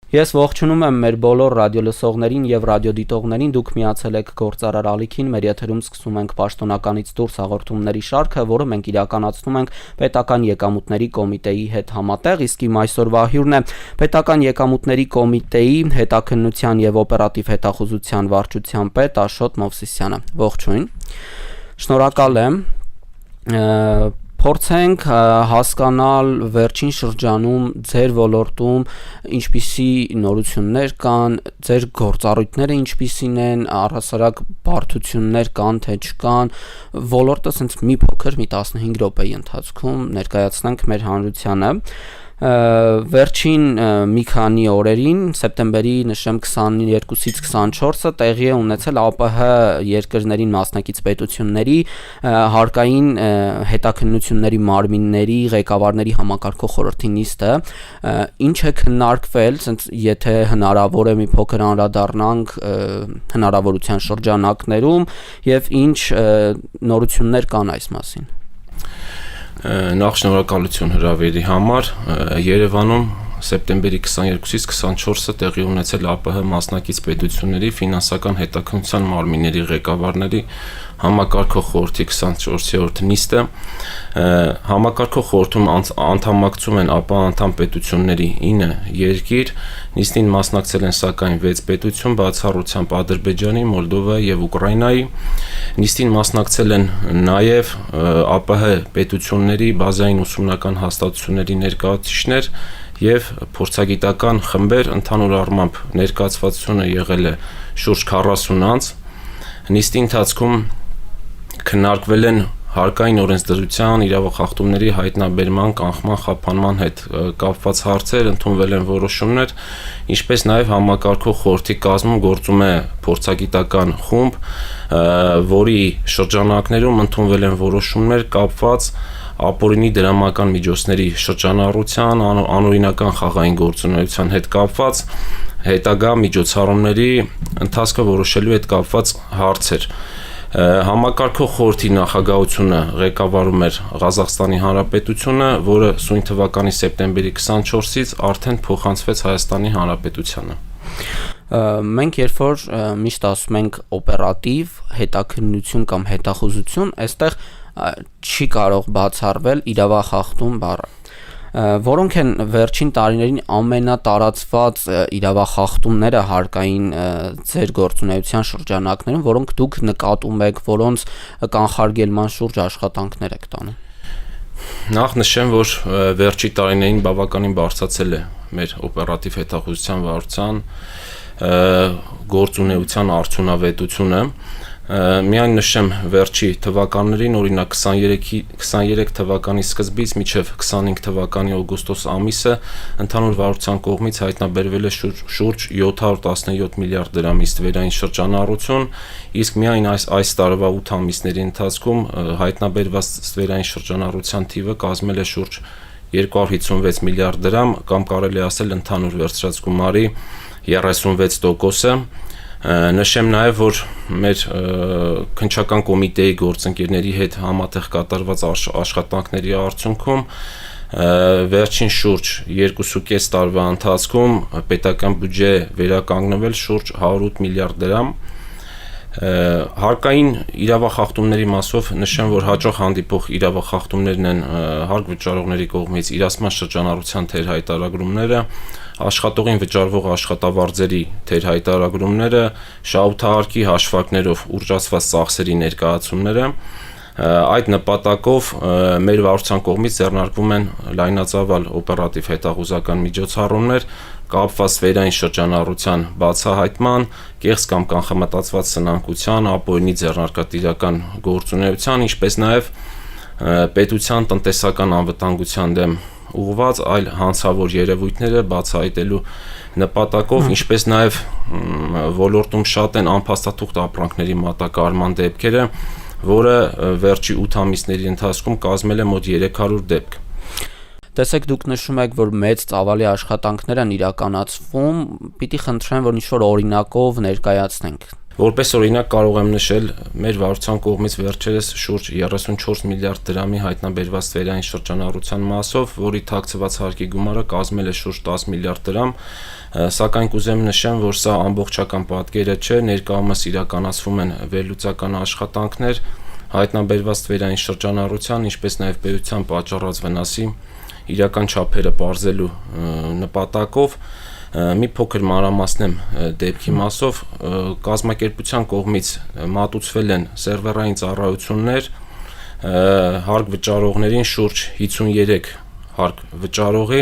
Ես ողջունում եմ մեր բոլոր ռադիոլսողներին եւ ռադիոդիտողներին, դուք միացել եք Գործարար ալիքին, մեր եթերում սկսում ենք պաշտոնականից դուրս հաղորդումների շարքը, որը մենք իրականացնում ենք Պետական եկամուտների կոմիտեի հետ համատեղ, իսկ իմ այսօրվա հյուրն է Պետական եկամուտների կոմիտեի հետաքննության եւ օպերատիվ հետախուզության վարչության պետ Աշոտ Մովսիսյանը։ Ողջույն։ Շնորհակալ եմ։ Փորձենք հասկանալ վերջին շրջանում ձեր ոլորտում ինչպիսի նորություններ կան, ձեր գործառույթները ինչպիսին են, առհասարակ բարդություններ կան, թե չկան, ոլորտը ասենց մի փոքր մի 15 րոպեի ընթացքում ներկայացնենք մեր հանրությանը։ Վերջին մի քանի օրերին, սեպտեմբերի նշեմ 22-ից 24-ը տեղի է ունեցել ԱՊՀ երկրներին մասնակից պետությունների հարկային հետաքննությունների մարմինների ղեկավարների համակարգող խորհրդի նիստը, ինչ է քննարկվել, եթե հնարավոր է մի փոքր անդրադառնանք հնարավորության շրջանակներում եւ ինչ նորություններ կան այս մասին։ Նախ շնորհակալություն հրավերի համար։ Երևանում սեպտեմբերի 22-ից 24-ը տեղի ունեցել ԱՊՀ մասնակից պետությունների ֆինանսական հետաքննության մարմինների ղեկավարների համակարգող խորհրդի 24-րդ նիստը։ Համակարգող խորհրդում անդամակցում են ԱՊՀ անդամ պետությունների 9 երկիր, նիստին մասնակցել են սակայն 6 պետություն, բացառությամբ Ադրբեջանի, Մոլդովայի եւ Ուկրաինայի։ Նիստին մասնակցել են նաեւ ԱՊՀ պետությունների բազային ուսումնական հաստատությունների ներկայացուցիչներ եւ փորձագիտական խմբեր, ընդհանուր առմամբ ներկայացվածությունը եղել է շուրջ 40 անց։ Նիստի ընթացքում քննարկվել են հարկային օրենսդրության, իրավախախտումների հայտնաբերման, կանխման, խափանման հետ կապված հարցեր, ընդունվել են որոշումներ, ինչպես նաեւ համակարգող խորհրդի կազմում գործում է փորձագիտական խումբ, որի շրջանակներում ընդունվել են որոշումներ կապված ապօրինի դրամական միջոցների շրջանառության, անօրինական խաղային գործունեության հետ կապված հետագա միջոցառումների ընթացքը որոշելու հետ կապված հարցեր։ Համակարգող խորհրդի նախագահությունը ղեկավարում էր Ղազախստանի Հանրապետությունը, որը սույն թվականի սեպտեմբերի 24-ից արդեն փոխանցվեց Հայաստանի Հանրապետությանը։ Մենք երբ որ միշտ ասում ենք օպերատիվ հետաքննություն կամ հետախուզություն, այստեղ չի կարող բացառվել իրավախախտում բառը։ Որոնք են վերջին տարիներին ամենատարածված իրավախախտումները հարկային ձեր գործունեության շրջանակներում, որոնք դուք նկատում եք, որոնց կանխարգելման շուրջ աշխատանքներ եք տանում։ Նախ նշեմ, որ վերջի տարիներին բավականին բարձրացել է մեր օպերատիվ հետախուզության վարչության գործունեության արդյունավետությունը։ Միայն նշեմ վերջի թվականներին, օրինակ 23 թվականի սկզբից մինչև 25 թվականի օգոստոս ամիսը ընդհանուր վարչության կողմից հայտնաբերվել է շուրջ 717 միլիարդ դրամի ստվերային շրջանառություն, իսկ միայն այս տարվա 8 ամիսների ընթացքում հայտնաբերված ստվերային շրջանառության թիվը կազմել է շուրջ 256 միլիարդ դրամ, կամ կարելի ասել ընդհանուր վերցրած գումարի 36%-ը։ Նշեմ նաև, որ մեր քննչական կոմիտեի գործընկերների հետ համատեղ կատարված աշխատանքների արդյունքում վերջին շուրջ 2.5 տարվա ընթացքում պետական բյուջե վերականգնվել շուրջ 108 միլիարդ դրամ։ Հարկային իրավախախտումների մասով նշեմ, որ հաճախ հանդիպող իրավախախտումներն են հարկ վճարողների կողմից իրացման շրջանառության թերհայտարագրումները, աշխատողին վճարվող աշխատավարձերի թերհայտարագրումները, շահութահարկի հաշվարկներով ուռճացված ծախսերի ներկայացումները։ Այդ նպատակով մեր վարչության կողմից ձեռնարկվում են լայնածավալ օպերատիվ հետախուզական միջոցառումներ կապված ստվերային շրջանառության բացահայտման, կեղծ կամ կանխամտածված սնանկության, ապօրինի ձեռնարկատիրական գործունեության, ինչպես նաև պետության տնտեսական անվտանգության դեմ ուղղված այլ հանցավոր երևույթները բացահայտելու նպատակով, ինչպես նաև ոլորտում շատ են անփաստաթուղթ ապրանքների մատակարարման դեպքերը, որը վերջի 8 ամիսների ընթացքում կազմել է մոտ 300 դեպք։ Տեսեք, դուք նշում եք, որ մեծ ծավալի աշխատանքներ են իրականացվում, պիտի խնդրեմ, որ ինչ-որ օրինակով ներկայացնենք։ Որպես օրինակ կարող եմ նշել մեր վարչության կողմից վերջերս շուրջ 34 միլիարդ դրամի հայտնաբերված թվերային շրջանառության մասով, որի թաքցված հարկի գումարը կազմել է շուրջ 10 միլիարդ դրամ, սակայն կուզեմ նշեմ, որ սա ամբողջական պատկերը չէ, ներկայումս իրականացվում են վերլուծական աշխատանքներ հայտնաբերված թվերային շրջանառության, ինչպես նաև պետության պատճառած վնասի իրական չափերը պարզելու նպատակով մի փոքր մանրամասնեմ դեպքի մասով կազմակերպության կողմից մատուցվել են սերվերային ծառայություններ հարկ վճարողներին շուրջ 53 հարկ վճարողի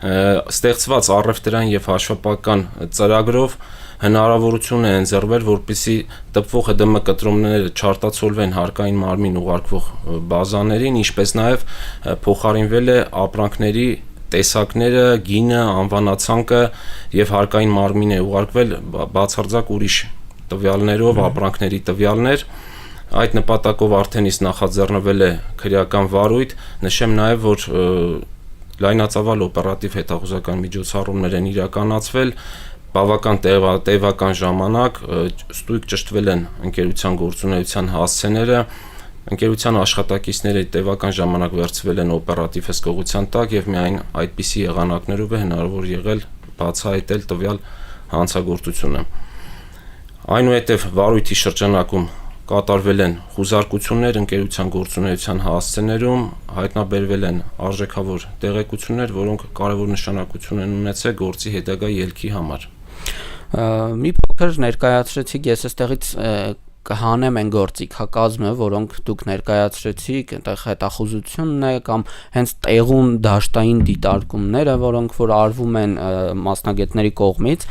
ստեղծված առևտրային եւ հաշվապահական ծրագրով հնարավորություն է ընձեռվել, որպեսզի տպվող ՀԴՄ կտրումները չարտացոլվեն հարկային մարմին ուղարկվող բազաներին, ինչպես նաև փոխարինվել է ապրանքների տեսակները, գինը, անվանացանկը եւ հարկային մարմին է ուղարկվել բացարձակ ուրիշ տվյալներով, ապրանքների տվյալներ։ Այդ նպատակով արդեն իսկ նախաձեռնվել է քրեական վարույթ, նշեմ նաեւ, որ լայնածավալ օպերատիվ հետախուզական միջոցառումներ են իրականացվել, բավական տևական ժամանակ ստույգ ճշտվել են ընկերության գործունեության հասցեները, ընկերության աշխատակիցները տևական ժամանակ վերցվել են օպերատիվ հսկողության տակ եւ միայն այդպիսի եղանակներով է հնարավոր եղել բացահայտել տվյալ հանցագործությունը։ Այնուհետև վարույթի շրջանակում կատարվել են խուզարկություններ ընկերության գործունեության հասցեներում, հայտնաբերվել են արժեքավոր տեղեկություններ, որոնք կարևոր նշանակություն են ունեցել գործի հետագա ելքի համար։ Մի փոքր ներկայացրեցիք, ես այստեղից կհանեմ այն գործիքակազմը, որոնք դուք ներկայացրեցիք, այնտեղ հետախուզությունն է կամ հենց տեղում դաշտային դիտարկումները, որոնք որ արվում են մասնագետների կողմից,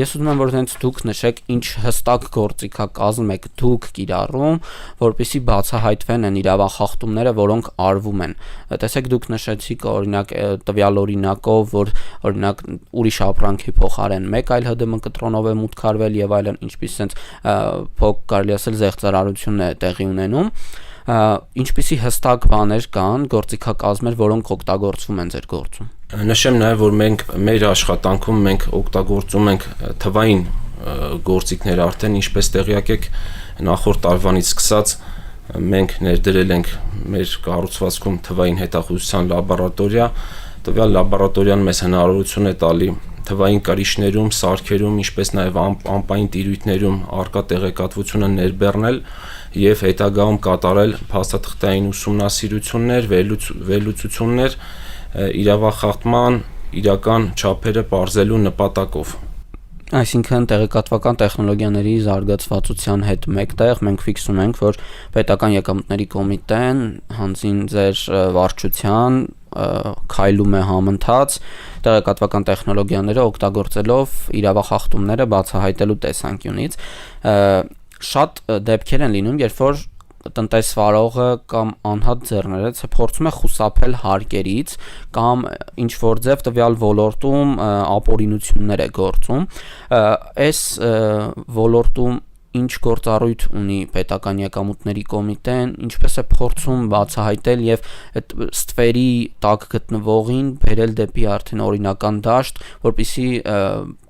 ես ուզում եմ, որ հենց դուք նշեք, ինչ հստակ գործիքակազմ եք դուք կիրառում, որպեսզի բացահայտվեն այն իրավախախտումները, որոնք արվում են։ Տեսեք, դուք նշեցիք օրինակ տվյալ օրինակով, որ օրինակ ուրիշ ապրանքի փոխարեն մեկ այլ ՀԴՄ կտրոնով է մուտք արվել եւ այլն, ինչպես sense կարելի ասել զեղծարարություն է տեղի ունենում, ինչպիսի հստակ բաներ կան, գործիքակազմեր, որոնք օգտագործվում են ձեր գործում։ Նշեմ նաև, որ մենք մեր աշխատանքում մենք օգտագործում ենք թվային գործիքներ արդեն, ինչպես տեղյակ եք, նախորդ տարվանից սկսած մենք ներդրել ենք մեր կառուցվածքում թվային հետախուզության լաբորատորիա, տվյալ լաբորատորիան մեզ հնարավորություն է տալի թվային կրիչներում, սարքերում, ինչպես նաև ամպային տիրույթներում արկա տեղեկատվությունը ներբեռնել եւ հետագայում կատարել փաստաթղթային ուսումնասիրություններ, վերլուծություններ իրավախախտման իրական չափերը պարզելու նպատակով։ Այսինքն տեղեկատվական տեխնոլոգիաների զարգացվածության հետ մեկտեղ մենք ֆիքսում ենք, որ պետական եկամուտների կոմիտեն հանձին ձեր վարչության քայլում է համընթաց տեղեկատվական տեխնոլոգիաները օգտագործելով իրավախախտումները բացահայտելու տեսանկյունից։ Շատ դեպքեր են լինում, երբ որ տնտեսվարողը կամ անհատ ձեռներեցը փորձում է խուսափել հարկերից կամ ինչ որ ձև տվյալ ոլորտում ապօրինություններ է գործում, այս ոլորտում ինչ գործառույթ ունի պետական եկամուտների կոմիտեն, ինչպես է փորձում բացահայտել եւ այդ ստվերի տակ գտնվողին բերել դեպի արդեն օրինական դաշտ, որպեսզի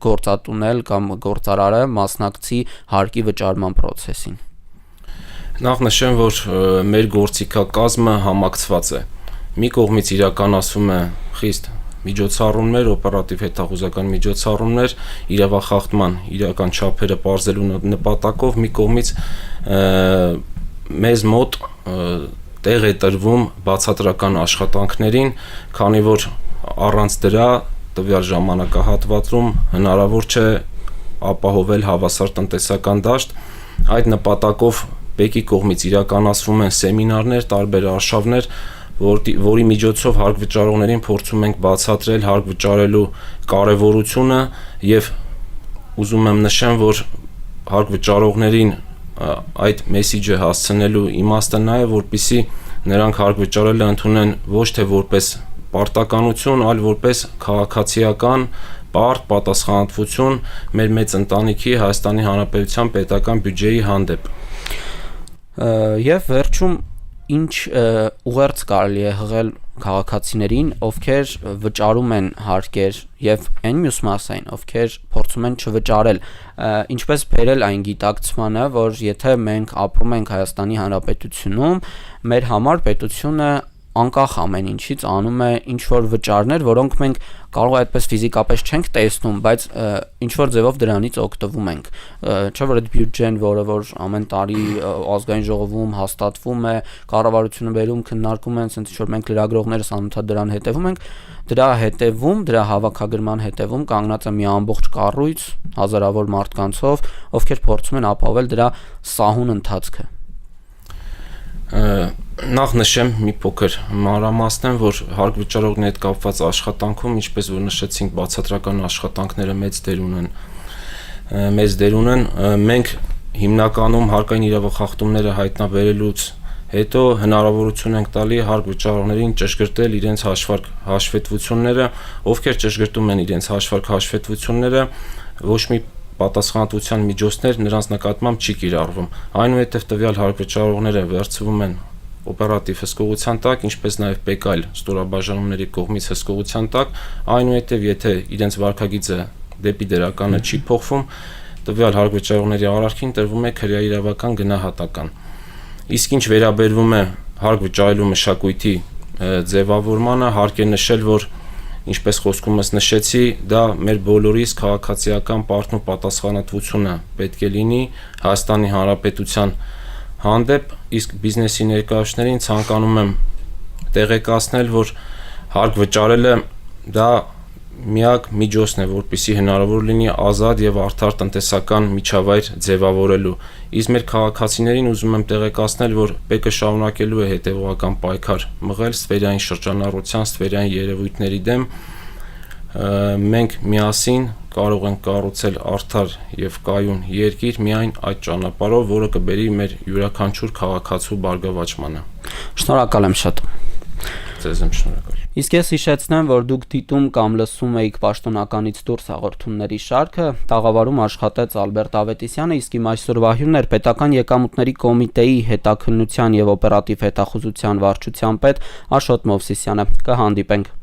գործատունել կամ գործարարը մասնակցի հարկի վճարման process-ին։ Նախ նշեմ, որ մեր գործիքակազմը համակցված է։ Մի կողմից իրականացվում է խիստ միջոցառումներ, օպերատիվ հետախուզական միջոցառումներ իրավախախտման իրական չափերը պարզելու նպատակով, մի կողմից մեզ մոտ տեղ է տրվում բացատրական աշխատանքներին, քանի որ առանց դրա տվյալ ժամանակահատվածում հնարավոր չէ ապահովել հավասար տնտեսական դաշտ։ Այդ նպատակով Բեկի կողմից իրականացվում են սեմինարներ, տարբեր արշավներ, որի միջոցով հարկ վճարողներին փորձում ենք բացատրել հարկ վճարելու կարևորությունը եւ ուզում եմ նշեմ, որ հարկ վճարողներին այդ մեսիջը հասցնելու իմաստը նա է, որպեսզի նրանք հարկ վճարելը ընդունեն ոչ թե որպես պարտականություն, այլ որպես քաղաքացիական պարտ պատասխանատվություն մեր մեծ ընտանիքի Հայաստանի Հանրապետության պետական բյուջեի հանդեպ։ Եվ վերջում ինչ ուղերձ կարելի է հղել քաղաքացիներին, ովքեր վճարում են հարկեր եւ այն մյուս մասային, ովքեր փորձում են չվճարել, ինչպես բերել այն գիտակցմանը, որ եթե մենք ապրում ենք Հայաստանի Հանրապետությունում, մեր համար պետությունը անկախ ամեն ինչից անում է ինչ որ վճարներ, որոնք մենք կարող է այդպես ֆիզիկապես չենք տեսնում, բայց ինչ որ ձևով դրանից օգտվում ենք։ Չէ՞ որ այդ բյուջեն, որը որ ամեն տարի ազգային ժողովում հաստատվում է, կառավարությունը բերում քննարկում են, ասենց ինչ որ մենք լրագրողներս անընդհատ դրան հետևում ենք, դրա հետևում, դրա հավաքագրման հետևում կանգնած է մի ամբողջ կառույց հազարավոր մարդկանցով, ովքեր փորձում են ապահովել դրա սահուն ընթացքը։ Նախ նշեմ մի փոքր մանրամասն, որ հարկ վճարողների հետ կապված աշխատանքում, ինչպես որ նշեցինք, բացատրական աշխատանքները մեծ դեր ունեն, մենք հիմնականում հարկային իրավախախտումները հայտնաբերելուց հետո հնարավորություն ենք տալի հարկ վճարողներին ճշգրտել իրենց հաշվետվությունները, ովքեր ճշգրտում են իրենց հաշվետվությունները, ոչ մի պատասխանատվության միջոցներ նրանց նկատմամբ չի կիրառվում։ Այնուհետև տվյալ հարկ վճարողները վերցվում են օպերատիվ հսկողության տակ, ինչպես նաև ՊԿ ստորաբաժանումների կողմից հսկողության տակ, այնուհետև եթե իրենց վարքագիծը դեպի դերականը չի փոխվում, տվյալ հարկ վճարողների արարքին տրվում է քրեաիրավական գնահատական։ Իսկ ինչ վերաբերվում է հարկ վճարելու մշակույթի ձևավորմանը, հարկ է նշել, որ ինչպես խոսքումս նշեցի, դա մեր բոլորիս քաղաքացիական պարտն ու պատասխանատվությունը պետք է լինի Հայաստանի Հանրապետության հանդեպ, իսկ բիզնեսի ներկայացուցիչներին ցանկանում եմ տեղեկացնել, որ հարկ վճարելը դա միակ միջոցն է, որպեսզի հնարավոր լինի ազատ եւ արդար տնտեսական միջավայր ձևավորելու։ Իսկ մեր քաղաքացիներին ուզում եմ տեղեկացնել, որ ՊԿ շարունակելու է հետևողական պայքար մղել սֆերային շրջանառության, սֆերային երևույթների դեմ։ Մենք միասին կարող ենք կառուցել արդար եւ կայուն երկիր միայն այդ ճանապարհով, որը կբերի մեր յուրաքանչյուր քաղաքացու բարգավաճմանը։ Շնորհակալ եմ շատ։ Ձեզ եմ շնորհակալ։ Իսկ ես հիշեցնեմ, որ դուք դիտում կամ լսում եք Պաշտոնականից դուրս հաղորդումների շարքը, տաղավարում աշխատեց Ալբերտ Ավետիսյանը, իսկ իմ այսօրվա հյուրն էր Պետական եկամուտների կոմիտեի հետաքննության եւ օպերատիվ հետախուզության վարչության պետ Աշոտ Մովսիսյանը։ Կհանդիպենք։